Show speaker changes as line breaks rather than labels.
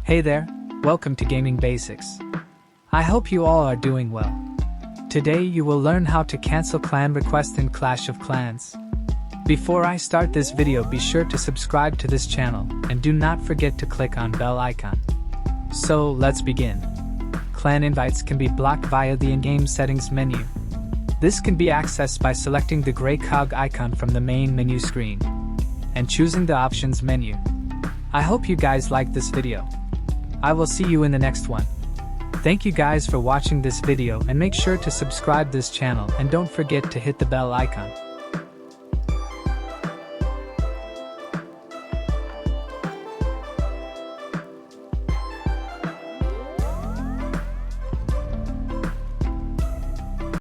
Hey there, welcome to Gaming Basics. I hope you all are doing well. Today you will learn how to cancel clan requests in Clash of Clans. Before I start this video, be sure to subscribe to this channel and do not forget to click on bell icon. So let's begin. Clan invites can be blocked via the in-game settings menu. This can be accessed by selecting the gray cog icon from the main menu screen and choosing the options menu. I hope you guys liked this video. I will see you in the next one. Thank you guys for watching this video and make sure to subscribe this channel and don't forget to hit the bell icon.